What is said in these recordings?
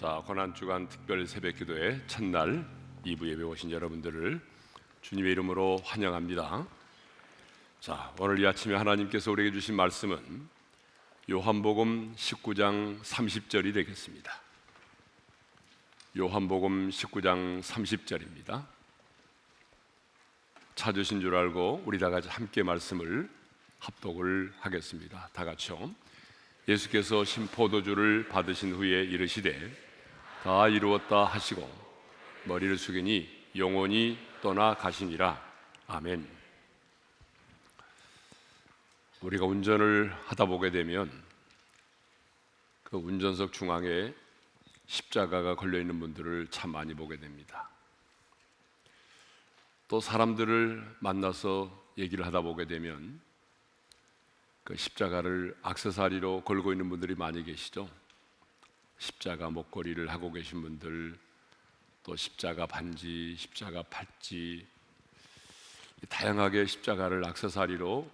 자, 고난주간 특별 새벽기도의 첫날 2부 예배 오신 여러분들을 주님의 이름으로 환영합니다. 자, 오늘 이 아침에 하나님께서 우리에게 주신 말씀은 요한복음 19장 30절이 되겠습니다. 요한복음 19장 30절입니다. 찾으신 줄 알고 우리 다 같이 함께 말씀을 합독을 하겠습니다. 다 같이요. 예수께서 신포도주를 받으신 후에 이르시되 다 이루었다 하시고 머리를 숙이니 영원히 떠나 가시니라. 아멘. 우리가 운전을 하다 보게 되면 그 운전석 중앙에 십자가가 걸려있는 분들을 참 많이 보게 됩니다. 또 사람들을 만나서 얘기를 하다 보게 되면 그 십자가를 액세서리로 걸고 있는 분들이 많이 계시죠. 십자가 목걸이를 하고 계신 분들, 또 십자가 반지, 십자가 팔찌, 다양하게 십자가를 액세서리로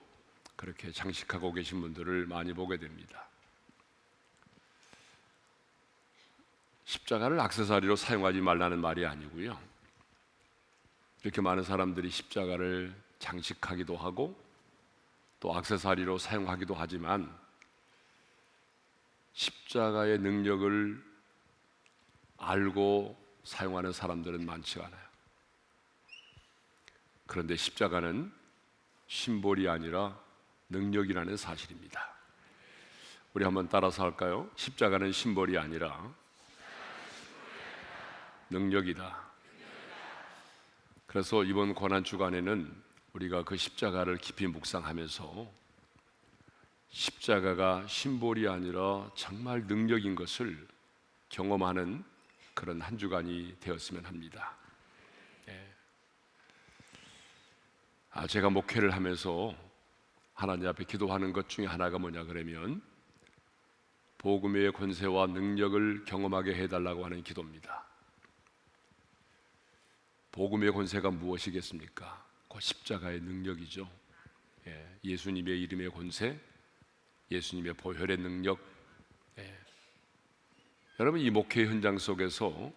그렇게 장식하고 계신 분들을 많이 보게 됩니다. 십자가를 액세서리로 사용하지 말라는 말이 아니고요, 이렇게 많은 사람들이 십자가를 장식하기도 하고 또 액세서리로 사용하기도 하지만 십자가의 능력을 알고 사용하는 사람들은 많지 않아요. 그런데 십자가는 심볼이 아니라 능력이라는 사실입니다. 우리 한번 따라서 할까요? 십자가는 심볼이 아니라 능력이다. 그래서 이번 고난주간에는 우리가 그 십자가를 깊이 묵상하면서 십자가가 심볼이 아니라 정말 능력인 것을 경험하는 그런 한 주간이 되었으면 합니다. 제가 목회를 하면서 하나님 앞에 기도하는 것 중에 하나가 뭐냐 그러면 복음의 권세와 능력을 경험하게 해달라고 하는 기도입니다. 복음의 권세가 무엇이겠습니까? 그 십자가의 능력이죠. 예수님의 이름의 권세, 예수님의 보혈의 능력. 여러분, 이 목회 현장 속에서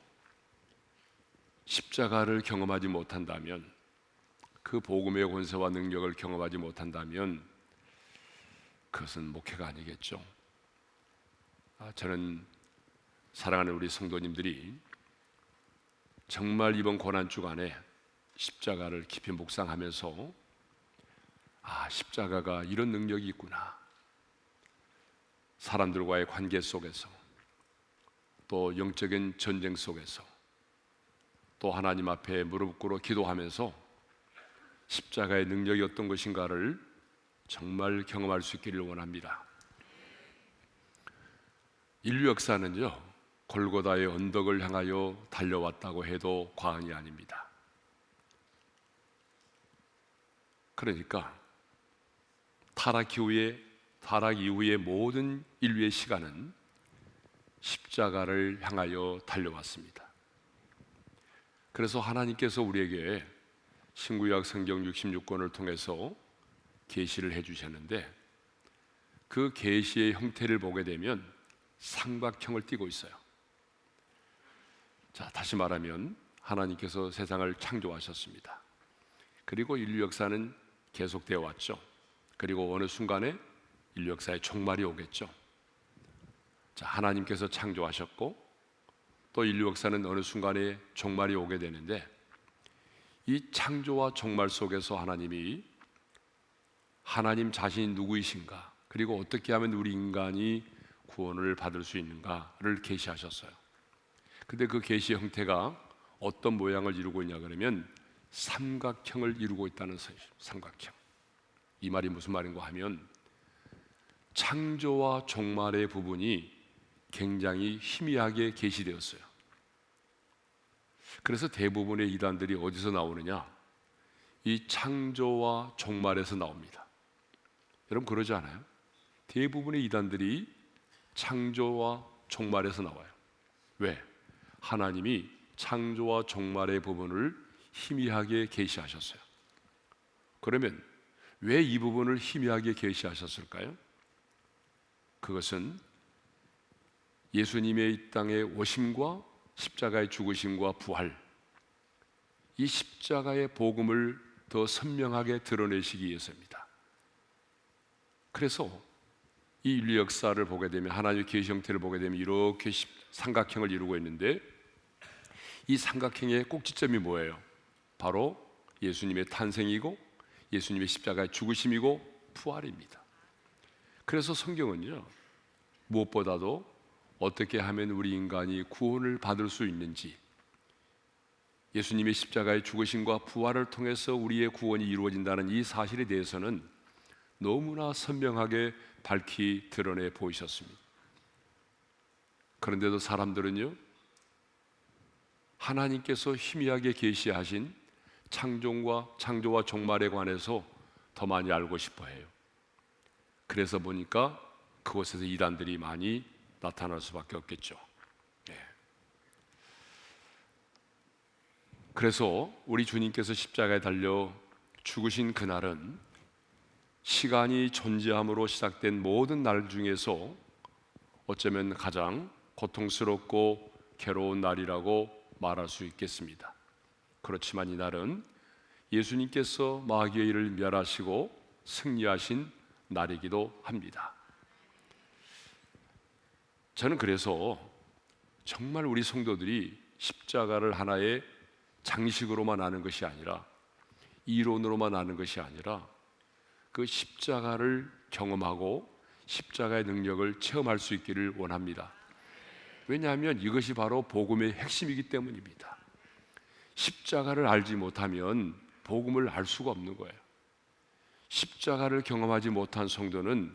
십자가를 경험하지 못한다면, 그 복음의 권세와 능력을 경험하지 못한다면 그것은 목회가 아니겠죠. 저는 사랑하는 우리 성도님들이 정말 이번 고난주간에 십자가를 깊이 묵상하면서 십자가가 이런 능력이 있구나, 사람들과의 관계 속에서, 또 영적인 전쟁 속에서, 또 하나님 앞에 무릎 꿇어 기도하면서 십자가의 능력이 어떤 것인가를 정말 경험할 수 있기를 원합니다. 인류 역사는요, 골고다의 언덕을 향하여 달려왔다고 해도 과언이 아닙니다. 그러니까 타락 이후의 모든 인류의 시간은 십자가를 향하여 달려왔습니다. 그래서 하나님께서 우리에게 신구약 성경 66권을 통해서 계시를 해주셨는데, 그 계시의 형태를 보게 되면 삼각형을 띠고 있어요. 자, 다시 말하면 하나님께서 세상을 창조하셨습니다. 그리고 인류 역사는 계속되어 왔죠. 그리고 어느 순간에 인류 역사의 종말이 오겠죠. 자, 하나님께서 창조하셨고 또 인류 역사는 어느 순간에 종말이 오게 되는데, 이 창조와 종말 속에서 하나님 자신이 누구이신가, 그리고 어떻게 하면 우리 인간이 구원을 받을 수 있는가를 계시하셨어요. 근데 그 계시의 형태가 어떤 모양을 이루고 있냐 그러면 삼각형을 이루고 있다는 사실. 삼각형. 이 말이 무슨 말인가 하면 창조와 종말의 부분이 굉장히 희미하게 계시되었어요. 그래서 대부분의 이단들이 어디서 나오느냐? 이 창조와 종말에서 나옵니다. 여러분, 그러지 않아요? 대부분의 이단들이 창조와 종말에서 나와요. 왜? 하나님이 창조와 종말의 부분을 희미하게 계시하셨어요. 그러면 왜 이 부분을 희미하게 계시하셨을까요? 그것은 예수님의 이 땅에 오심과 십자가의 죽으심과 부활, 이 십자가의 복음을 더 선명하게 드러내시기 위해서입니다. 그래서 이 인류 역사를 보게 되면, 하나님의 계시 형태를 보게 되면 이렇게 삼각형을 이루고 있는데, 이 삼각형의 꼭지점이 뭐예요? 바로 예수님의 탄생이고 예수님의 십자가의 죽으심이고 부활입니다. 그래서 성경은요, 무엇보다도 어떻게 하면 우리 인간이 구원을 받을 수 있는지, 예수님의 십자가의 죽으심과 부활을 통해서 우리의 구원이 이루어진다는 이 사실에 대해서는 너무나 선명하게 밝히 드러내 보이셨습니다. 그런데도 사람들은요, 하나님께서 희미하게 계시하신 창조와 종말에 관해서 더 많이 알고 싶어 해요. 그래서 보니까 그곳에서 이단들이 많이 나타날 수밖에 없겠죠. 그래서 우리 주님께서 십자가에 달려 죽으신 그날은 시간이 존재함으로 시작된 모든 날 중에서 어쩌면 가장 고통스럽고 괴로운 날이라고 말할 수 있겠습니다. 그렇지만 이 날은 예수님께서 마귀의 일을 멸하시고 승리하신 날이기도 합니다. 저는 그래서 정말 우리 성도들이 십자가를 하나의 장식으로만 아는 것이 아니라, 이론으로만 아는 것이 아니라, 그 십자가를 경험하고 십자가의 능력을 체험할 수 있기를 원합니다. 왜냐하면 이것이 바로 복음의 핵심이기 때문입니다. 십자가를 알지 못하면 복음을 알 수가 없는 거예요. 십자가를 경험하지 못한 성도는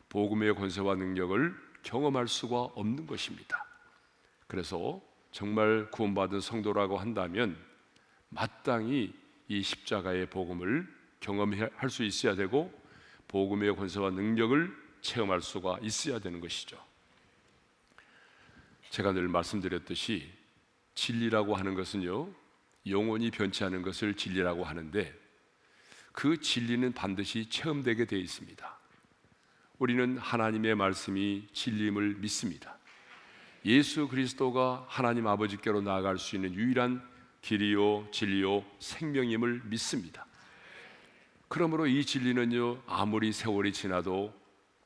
복음의 권세와 능력을 경험할 수가 없는 것입니다. 그래서 정말 구원받은 성도라고 한다면 마땅히 이 십자가의 복음을 경험할 수 있어야 되고, 복음의 권세와 능력을 체험할 수가 있어야 되는 것이죠. 제가 늘 말씀드렸듯이 진리라고 하는 것은요, 영원히 변치 않은 것을 진리라고 하는데, 그 진리는 반드시 체험되게 되어 있습니다. 우리는 하나님의 말씀이 진리임을 믿습니다. 예수 그리스도가 하나님 아버지께로 나아갈 수 있는 유일한 길이요 진리요 생명임을 믿습니다. 그러므로 이 진리는요, 아무리 세월이 지나도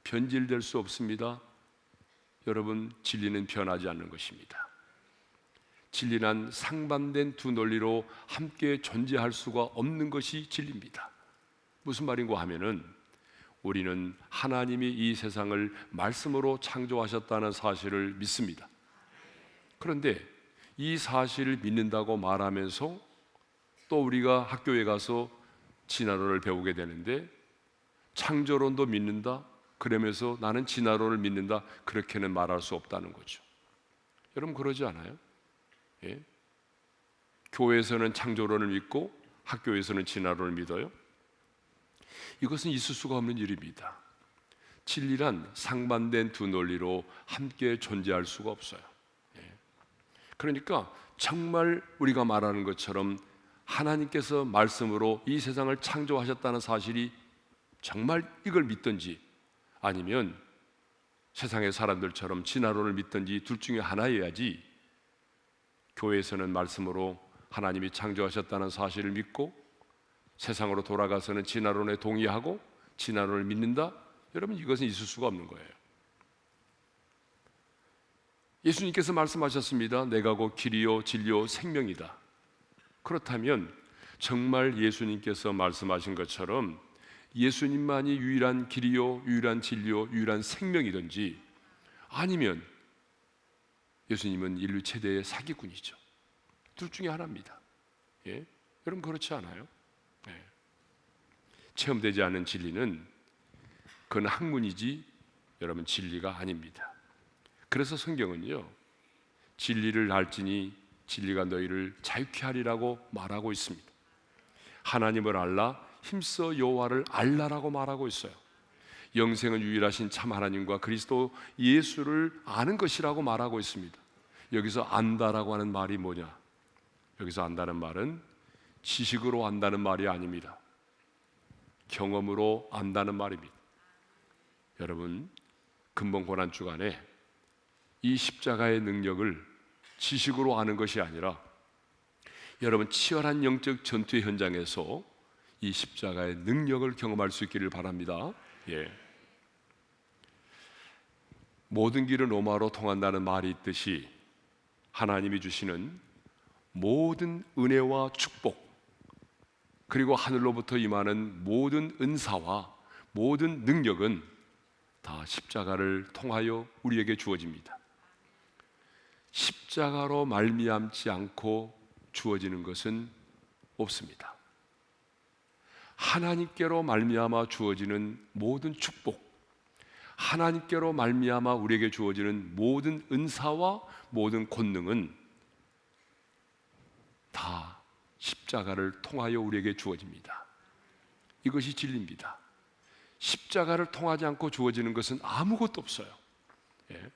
변질될 수 없습니다. 여러분, 진리는 변하지 않는 것입니다. 진리란 상반된 두 논리로 함께 존재할 수가 없는 것이 진리입니다. 무슨 말인고 하면은, 우리는 하나님이 이 세상을 말씀으로 창조하셨다는 사실을 믿습니다. 그런데 이 사실을 믿는다고 말하면서 또 우리가 학교에 가서 진화론을 배우게 되는데, 창조론도 믿는다, 그러면서 나는 진화론을 믿는다, 그렇게는 말할 수 없다는 거죠. 여러분, 그러지 않아요? 예? 교회에서는 창조론을 믿고 학교에서는 진화론을 믿어요? 이것은 있을 수가 없는 일입니다. 진리란 상반된 두 논리로 함께 존재할 수가 없어요. 그러니까 정말 우리가 말하는 것처럼 하나님께서 말씀으로 이 세상을 창조하셨다는 사실이 정말 이걸 믿든지, 아니면 세상의 사람들처럼 진화론을 믿든지 둘 중에 하나여야지, 교회에서는 말씀으로 하나님이 창조하셨다는 사실을 믿고 세상으로 돌아가서는 진화론에 동의하고 진화론을 믿는다? 여러분, 이것은 있을 수가 없는 거예요. 예수님께서 말씀하셨습니다. 내가 곧 길이요 진리요 생명이다. 그렇다면 정말 예수님께서 말씀하신 것처럼 예수님만이 유일한 길이요 유일한 진리요 유일한 생명이든지, 아니면 예수님은 인류 최대의 사기꾼이죠. 둘 중에 하나입니다. 예? 여러분, 그렇지 않아요? 예. 체험되지 않은 진리는 그건 학문이지, 여러분, 진리가 아닙니다. 그래서 성경은요, 진리를 알지니 진리가 너희를 자유케 하리라고 말하고 있습니다. 하나님을 알라, 힘써 여호와를 알라라고 말하고 있어요. 영생은 유일하신 참 하나님과 그리스도 예수를 아는 것이라고 말하고 있습니다. 여기서 안다라고 하는 말이 뭐냐? 여기서 안다는 말은 지식으로 안다는 말이 아닙니다. 경험으로 안다는 말입니다. 여러분, 근본 고난 주간에 이 십자가의 능력을 지식으로 아는 것이 아니라 여러분 치열한 영적 전투의 현장에서 이 십자가의 능력을 경험할 수 있기를 바랍니다. 예. 모든 길은 로마로 통한다는 말이 있듯이 하나님이 주시는 모든 은혜와 축복, 그리고 하늘로부터 임하는 모든 은사와 모든 능력은 다 십자가를 통하여 우리에게 주어집니다. 십자가로 말미암지 않고 주어지는 것은 없습니다. 하나님께로 말미암아 주어지는 모든 축복, 하나님께로 말미암아 우리에게 주어지는 모든 은사와 모든 권능은 다 십자가를 통하여 우리에게 주어집니다. 이것이 진리입니다. 십자가를 통하지 않고 주어지는 것은 아무것도 없어요. 예.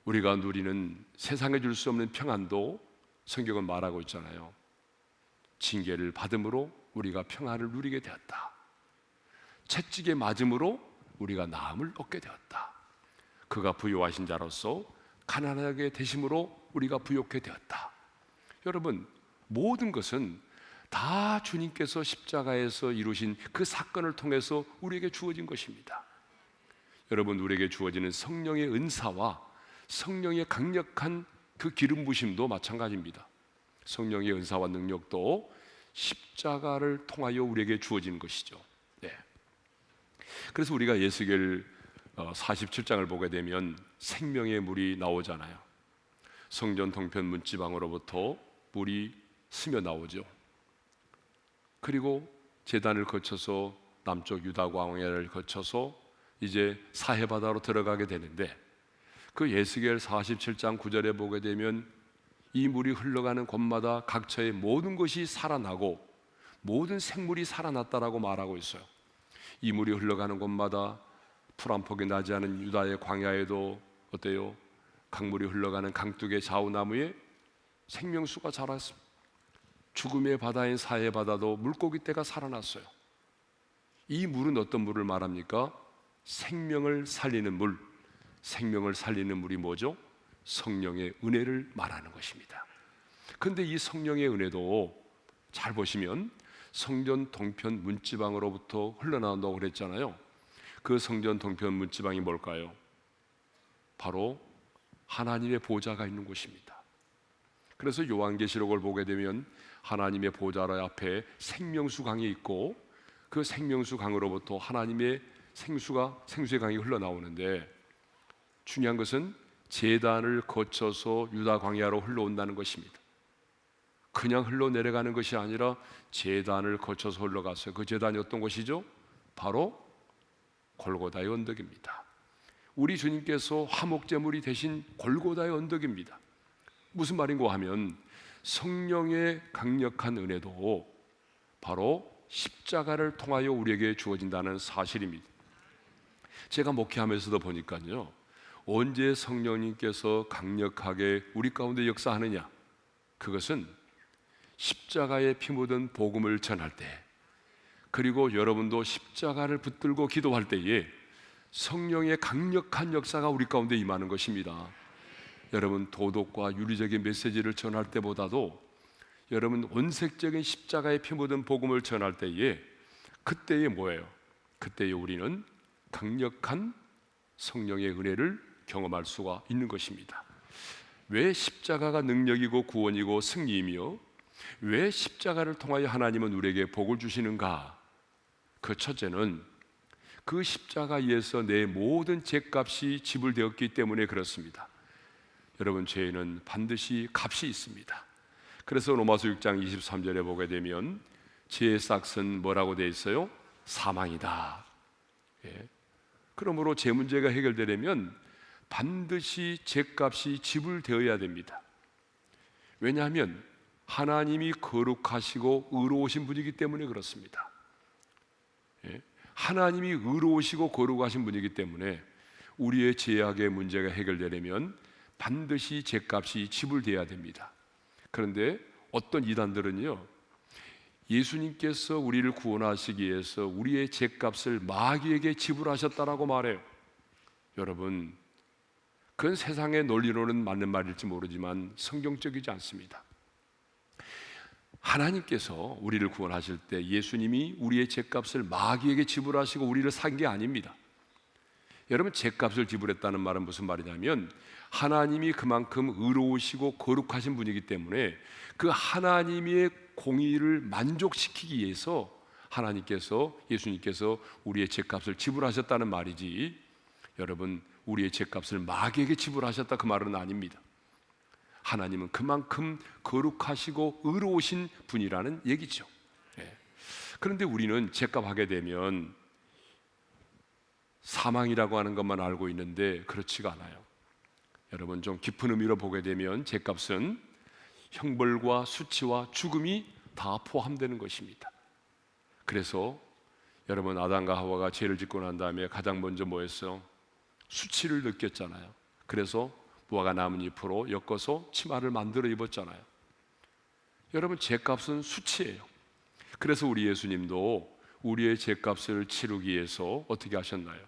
우리가 누리는 세상에 줄 수 없는 평안도 성경은 말하고 있잖아요. 징계를 받음으로 우리가 평안을 누리게 되었다. 채찍에 맞음으로 우리가 나음을 얻게 되었다. 그가 부요하신 자로서 가난하게 되심으로 우리가 부욕해 되었다. 여러분, 모든 것은 다 주님께서 십자가에서 이루신 그 사건을 통해서 우리에게 주어진 것입니다. 여러분, 우리에게 주어지는 성령의 은사와 성령의 강력한 그 기름 부심도 마찬가지입니다. 성령의 은사와 능력도 십자가를 통하여 우리에게 주어지는 것이죠. 네. 그래서 우리가 예수겔 47장을 보게 되면 생명의 물이 나오잖아요. 성전 동편 문지방으로부터 물이 스며 나오죠. 그리고 제단을 거쳐서 남쪽 유다 광야를 거쳐서 이제 사해 바다로 들어가게 되는데, 그 예수겔 47장 9절에 보게 되면 이 물이 흘러가는 곳마다 각처의 모든 것이 살아나고 모든 생물이 살아났다라고 말하고 있어요. 이 물이 흘러가는 곳마다 풀 한 폭이 나지 않은 유다의 광야에도 어때요? 강물이 흘러가는 강둑의 자우나무에 생명수가 자랐습니다. 죽음의 바다인 사해 바다도 물고기 떼가 살아났어요. 이 물은 어떤 물을 말합니까? 생명을 살리는 물. 생명을 살리는 물이 뭐죠? 성령의 은혜를 말하는 것입니다. 그런데 이 성령의 은혜도 잘 보시면 성전 동편 문지방으로부터 흘러나온다고 그랬잖아요. 그 성전 동편 문지방이 뭘까요? 바로 하나님의 보좌가 있는 곳입니다. 그래서 요한계시록을 보게 되면 하나님의 보좌 앞에 생명수 강이 있고, 그 생명수 강으로부터 하나님의 생수의 강이 흘러나오는데, 중요한 것은 제단을 거쳐서 유다 광야로 흘러온다는 것입니다. 그냥 흘러내려가는 것이 아니라 제단을 거쳐서 흘러갔어요. 그 제단이 어떤 곳이죠? 바로 골고다의 언덕입니다. 우리 주님께서 화목제물이 되신 골고다의 언덕입니다. 무슨 말인고 하면 성령의 강력한 은혜도 바로 십자가를 통하여 우리에게 주어진다는 사실입니다. 제가 목회하면서도 보니까요, 언제 성령님께서 강력하게 우리 가운데 역사하느냐? 그것은 십자가에 피 묻은 복음을 전할 때, 그리고 여러분도 십자가를 붙들고 기도할 때에 성령의 강력한 역사가 우리 가운데 임하는 것입니다. 여러분, 도덕과 윤리적인 메시지를 전할 때보다도 여러분 원색적인 십자가에 피 묻은 복음을 전할 때에, 그때에 뭐예요? 그때에 우리는 강력한 성령의 은혜를 경험할 수가 있는 것입니다. 왜 십자가가 능력이고 구원이고 승리이며 왜 십자가를 통하여 하나님은 우리에게 복을 주시는가? 그 첫째는 그 십자가에서 내 모든 죄값이 지불되었기 때문에 그렇습니다. 여러분, 죄에는 반드시 값이 있습니다. 그래서 로마서 6장 23절에 보게 되면 죄의 싹은 뭐라고 되어 있어요? 사망이다. 예. 그러므로 죄 문제가 해결되려면 반드시 죄값이 지불되어야 됩니다. 왜냐하면 하나님이 거룩하시고 의로우신 분이기 때문에 그렇습니다. 예? 하나님이 의로우시고 거룩하신 분이기 때문에 우리의 죄악의 문제가 해결되려면 반드시 죄값이 지불되어야 됩니다. 그런데 어떤 이단들은요, 예수님께서 우리를 구원하시기 위해서 우리의 죄값을 마귀에게 지불하셨다라고 말해요. 여러분, 그건 세상의 논리로는 맞는 말일지 모르지만 성경적이지 않습니다. 하나님께서 우리를 구원하실 때 예수님이 우리의 죄값을 마귀에게 지불하시고 우리를 산 게 아닙니다. 여러분, 죄값을 지불했다는 말은 무슨 말이냐면 하나님이 그만큼 의로우시고 거룩하신 분이기 때문에 그 하나님의 공의를 만족시키기 위해서 예수님께서 우리의 죄값을 지불하셨다는 말이지, 여러분, 우리의 죄값을 마귀에게 지불하셨다 그 말은 아닙니다. 하나님은 그만큼 거룩하시고 의로우신 분이라는 얘기죠. 그런데 우리는 죄값 하게 되면 사망이라고 하는 것만 알고 있는데 그렇지가 않아요. 여러분, 좀 깊은 의미로 보게 되면 죄값은 형벌과 수치와 죽음이 다 포함되는 것입니다. 그래서 여러분, 아담과 하와가 죄를 짓고 난 다음에 가장 먼저 뭐 했어요? 수치를 느꼈잖아요. 그래서 무화과 나뭇잎으로 엮어서 치마를 만들어 입었잖아요. 여러분, 죄값은 수치예요. 그래서 우리 예수님도 우리의 죄값을 치르기 위해서 어떻게 하셨나요?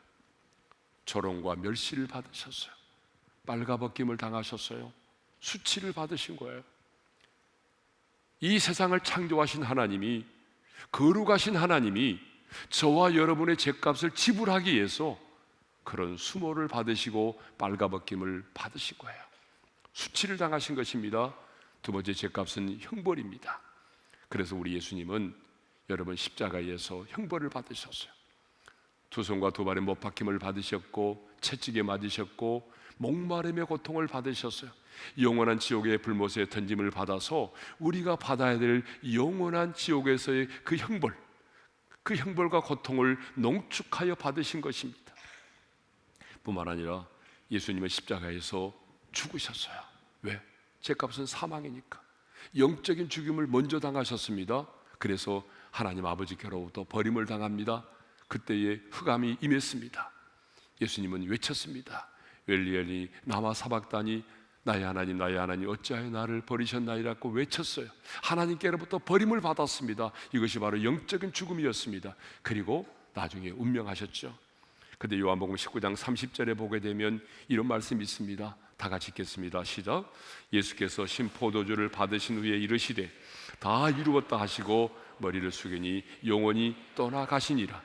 조롱과 멸시를 받으셨어요. 빨가벗김을 당하셨어요. 수치를 받으신 거예요. 이 세상을 창조하신 하나님이, 거룩하신 하나님이 저와 여러분의 죄값을 지불하기 위해서 그런 수모를 받으시고 빨가벗김을 받으신 거예요. 수치를 당하신 것입니다. 두 번째 죄값은 형벌입니다. 그래서 우리 예수님은 여러분 십자가에서 형벌을 받으셨어요. 두 손과 두 발에 못 박힘을 받으셨고 채찍에 맞으셨고 목마름의 고통을 받으셨어요. 영원한 지옥의 불못에 던짐을 받아서 우리가 받아야 될 영원한 지옥에서의 그 형벌과 고통을 농축하여 받으신 것입니다. 뿐만 아니라 예수님은 십자가에서 죽으셨어요. 왜? 죄값은 사망이니까. 영적인 죽임을 먼저 당하셨습니다. 그래서 하나님 아버지께로부터 버림을 당합니다. 그때에 흑암이 임했습니다. 예수님은 외쳤습니다. 엘리 엘리 라마 사박다니, 나의 하나님 나의 하나님 어찌하여 나를 버리셨나이라고 외쳤어요. 하나님께로부터 버림을 받았습니다. 이것이 바로 영적인 죽음이었습니다. 그리고 나중에 운명하셨죠. 근데 요한복음 19장 30절에 보게 되면 이런 말씀이 있습니다. 다 같이 읽겠습니다. 시작. 예수께서 신포도주를 받으신 후에 이르시되 다 이루었다 하시고 머리를 숙이니 영원히 떠나가시니라.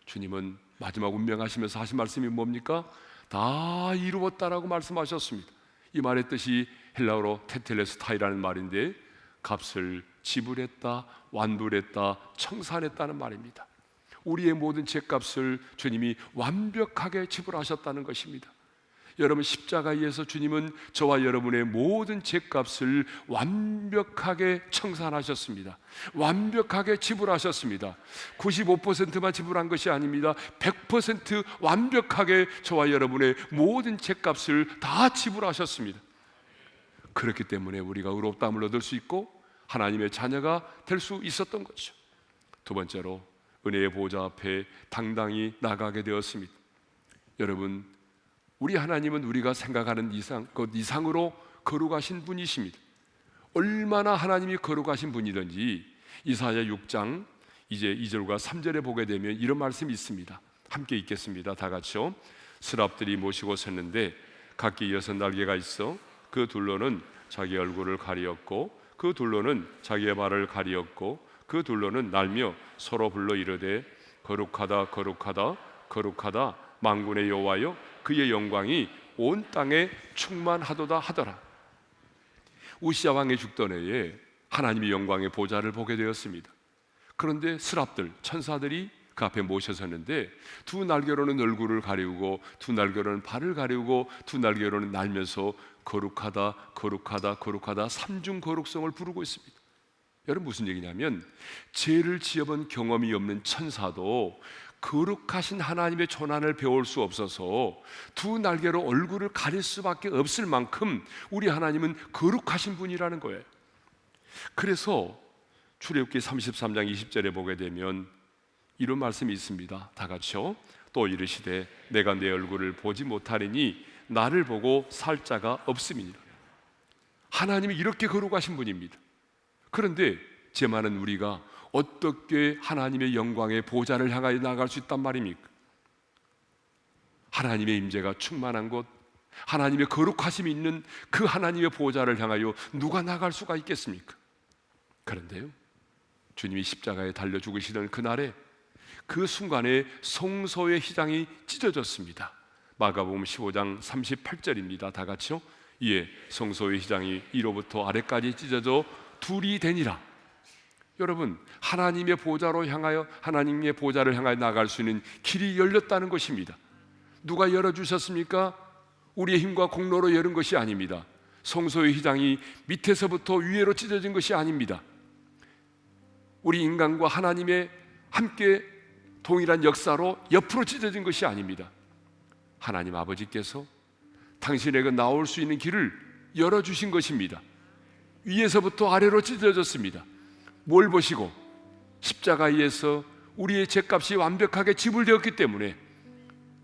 주님은 마지막 운명하시면서 하신 말씀이 뭡니까? 다 이루었다라고 말씀하셨습니다. 이 말의 뜻이 헬라어로 테텔레스타이라는 말인데 값을 지불했다, 완불했다, 청산했다는 말입니다. 우리의 모든 죄값을 주님이 완벽하게 지불하셨다는 것입니다. 여러분, 십자가에서 주님은 저와 여러분의 모든 죄값을 완벽하게 청산하셨습니다. 완벽하게 지불하셨습니다. 95%만 지불한 것이 아닙니다. 100% 완벽하게 저와 여러분의 모든 죄값을 다 지불하셨습니다. 그렇기 때문에 우리가 의롭다함을 얻을 수 있고 하나님의 자녀가 될 수 있었던 거죠. 두 번째로 은혜의 보좌 앞에 당당히 나가게 되었습니다. 여러분, 우리 하나님은 우리가 생각하는 것 이상으로 거룩하신 분이십니다. 얼마나 하나님이 거룩하신 분이든지 이사야 6장 이제 2절과 3절에 보게 되면 이런 말씀이 있습니다. 함께 읽겠습니다. 다 같이요. 스랍들이 모시고 섰는데 각기 6날개가 있어 그 둘로는 자기 얼굴을 가리었고 그 둘로는 자기의 발을 가리었고 그 둘로는 날며 서로 불러 이르되 거룩하다 거룩하다 거룩하다 만군의 여호와여 그의 영광이 온 땅에 충만하도다 하더라. 우시야 왕이 죽던 해에 하나님의 영광의 보좌를 보게 되었습니다. 그런데 스랍들 천사들이 그 앞에 모셔섰는데 두 날개로는 얼굴을 가리우고 두 날개로는 발을 가리우고 두 날개로는 날면서 거룩하다 거룩하다 거룩하다 삼중 거룩성을 부르고 있습니다. 여러분, 무슨 얘기냐면 죄를 지어본 경험이 없는 천사도 거룩하신 하나님의 조난을 배울 수 없어서 두 날개로 얼굴을 가릴 수밖에 없을 만큼 우리 하나님은 거룩하신 분이라는 거예요. 그래서 출애굽기 33장 20절에 보게 되면 이런 말씀이 있습니다. 다 같이요. 또 이르시되 내가 내 얼굴을 보지 못하리니 나를 보고 살 자가 없음이니라. 하나님이 이렇게 거룩하신 분입니다. 그런데 죄 많은 우리가 어떻게 하나님의 영광의 보좌를 향하여 나아갈 수 있단 말입니까? 하나님의 임재가 충만한 곳, 하나님의 거룩하심이 있는 그 하나님의 보좌를 향하여 누가 나갈 수가 있겠습니까? 그런데요, 주님이 십자가에 달려 죽으시던 그날에 그 순간에 성소의 휘장이 찢어졌습니다. 마가복음 15장 38절입니다. 다 같이요. 이에 성소의 휘장이 위로부터 아래까지 찢어져 둘이 되니라. 여러분, 하나님의 보좌로 향하여, 하나님의 보좌를 향하여 나갈 수 있는 길이 열렸다는 것입니다. 누가 열어주셨습니까? 우리의 힘과 공로로 열은 것이 아닙니다. 성소의 휘장이 밑에서부터 위로 찢어진 것이 아닙니다. 우리 인간과 하나님의 함께 동일한 역사로 옆으로 찢어진 것이 아닙니다. 하나님 아버지께서 당신에게 나올 수 있는 길을 열어주신 것입니다. 위에서부터 아래로 찢어졌습니다. 뭘 보시고? 십자가에서 우리의 죄값이 완벽하게 지불되었기 때문에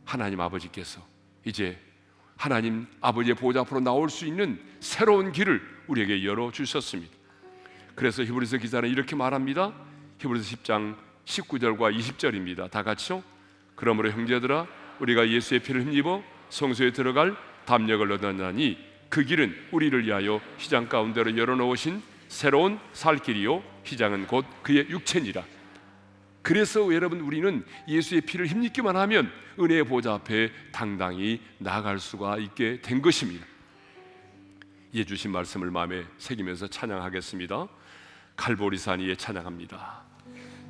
하나님 아버지께서 이제 하나님 아버지의 보좌 앞으로 나올 수 있는 새로운 길을 우리에게 열어주셨습니다. 그래서 히브리서 기자는 이렇게 말합니다. 히브리서 10장 19절과 20절입니다. 다 같이요. 그러므로 형제들아, 우리가 예수의 피를 힘입어 성소에 들어갈 담력을 얻었나니 그 길은 우리를 위하여 휘장 가운데로 열어놓으신 새로운 살 길이요 휘장은 곧 그의 육체니라. 그래서 여러분, 우리는 예수의 피를 힘입기만 하면 은혜의 보좌 앞에 당당히 나아갈 수가 있게 된 것입니다. 이에 주신 말씀을 마음에 새기면서 찬양하겠습니다. 갈보리산 위에 찬양합니다.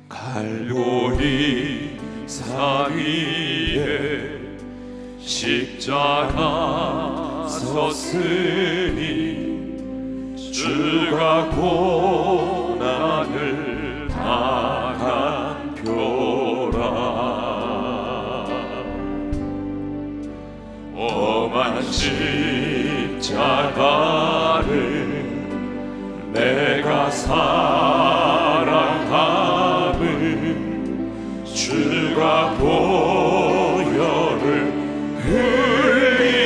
갈보리산 위에 십자가 섰으니 주가 고난을 당한 표라. 엄한 십자가를 내가 사랑함은 주가 보혈을 흘리리라.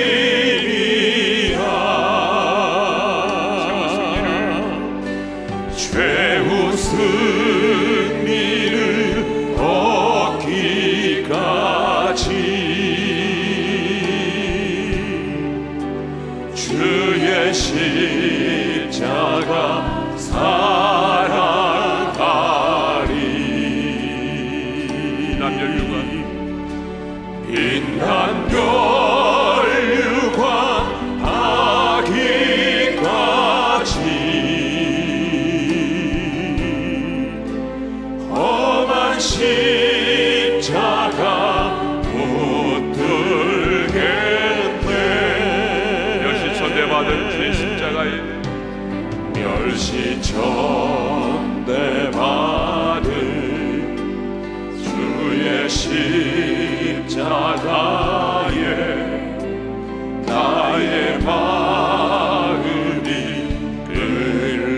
최후 승리를 얻기까지 주의 십자가 사랑하리. 빛난 멸류관 하기까지 험한 십자가 붙들겠네. 멸시천대받은 주의 십자가에 멸시천대받은 주의 십자가에 나의 마음이 끌리도다.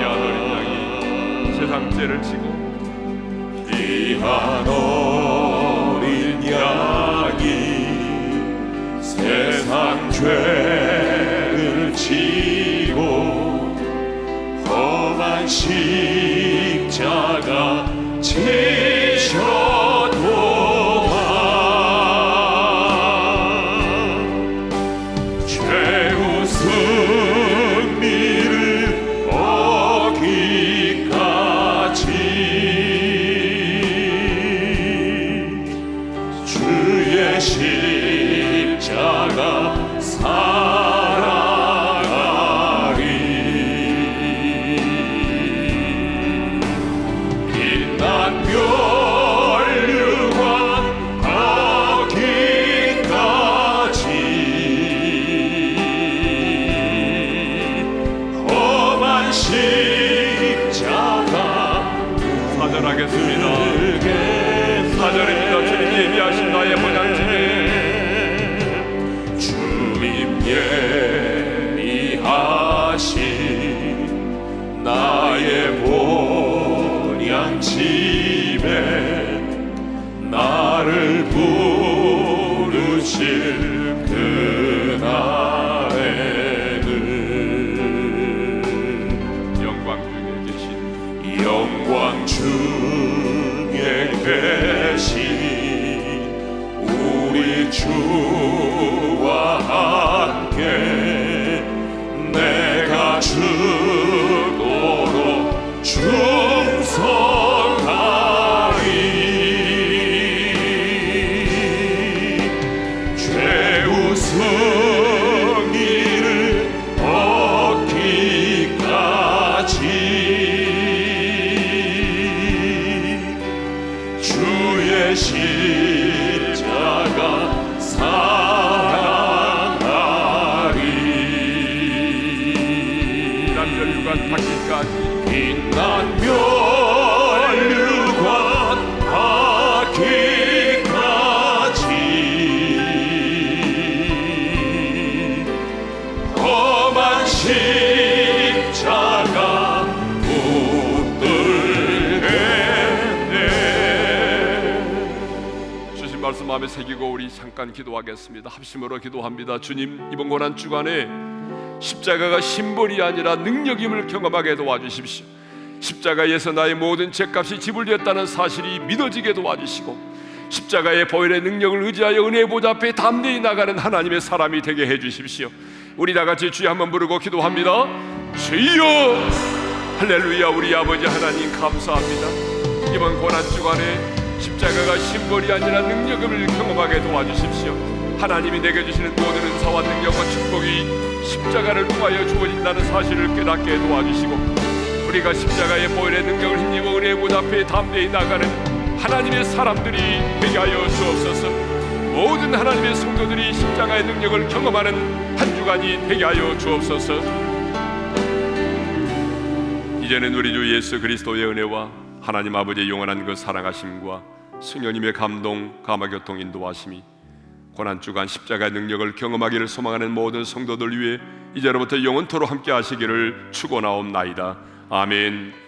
귀한 어린 양이 세상 죄를 지고, 귀한 어린 양이 세상 죄를 지고 험한 십자가 지셨도다. 최후 승리를 얻기까지 주의 십자가 사랑하리. 빛난 멸류관 하기까지 험한 십자가 사절하겠습니다. 사절입니다. 주님 예비하신 나의 본향집에 주님 예비하신 나의 본향집에 나를 부르실 그날에는 영광 중에 계신 영광 중에 계신 우리 주와 함께 내가 죽도록 충성하리. 최후 승리를 얻기까지 주의 십자가 사랑하리. 멸류관 닿기까지 빛난 멸류관 닿기까지 험한 십자가 붙들겠네. 주신 말씀 마음에 새기고 우리 잠깐 기도하겠습니다. 합심으로 기도합니다. 주님, 이번 고난 주간에 십자가가 심벌이 아니라 능력임을 경험하게 도와주십시오. 십자가에서 나의 모든 죄값이 지불되었다는 사실이 믿어지게 도와주시고 십자가의 보혈의 능력을 의지하여 은혜의 보좌 앞에 담대히 나가는 하나님의 사람이 되게 해주십시오. 우리 다같이 주여 한번 부르고 기도합니다. 주여! 할렐루야. 우리 아버지 하나님 감사합니다. 이번 고난주간에 십자가가 심벌이 아니라 능력임을 경험하게 도와주십시오. 하나님이 내게 주시는 모든 은사와 능력과 축복이 십자가를 통하여 주어진다는 사실을 깨닫게 도와주시고 우리가 십자가의 보혈의 능력을 힘입어 은혜의 보좌 앞에 담대히 나가는 하나님의 사람들이 되게 하여 주옵소서. 모든 하나님의 성도들이 십자가의 능력을 경험하는 한 주간이 되게 하여 주옵소서. 이제는 우리 주 예수 그리스도의 은혜와 하나님 아버지의 영원한 그 사랑하심과 성령님의 감동, 감화교통 인도하심이 고난주간 십자가의 능력을 경험하기를 소망하는 모든 성도들 위해 이제로부터 영원토록 함께 하시기를 축원하옵나이다. 아멘.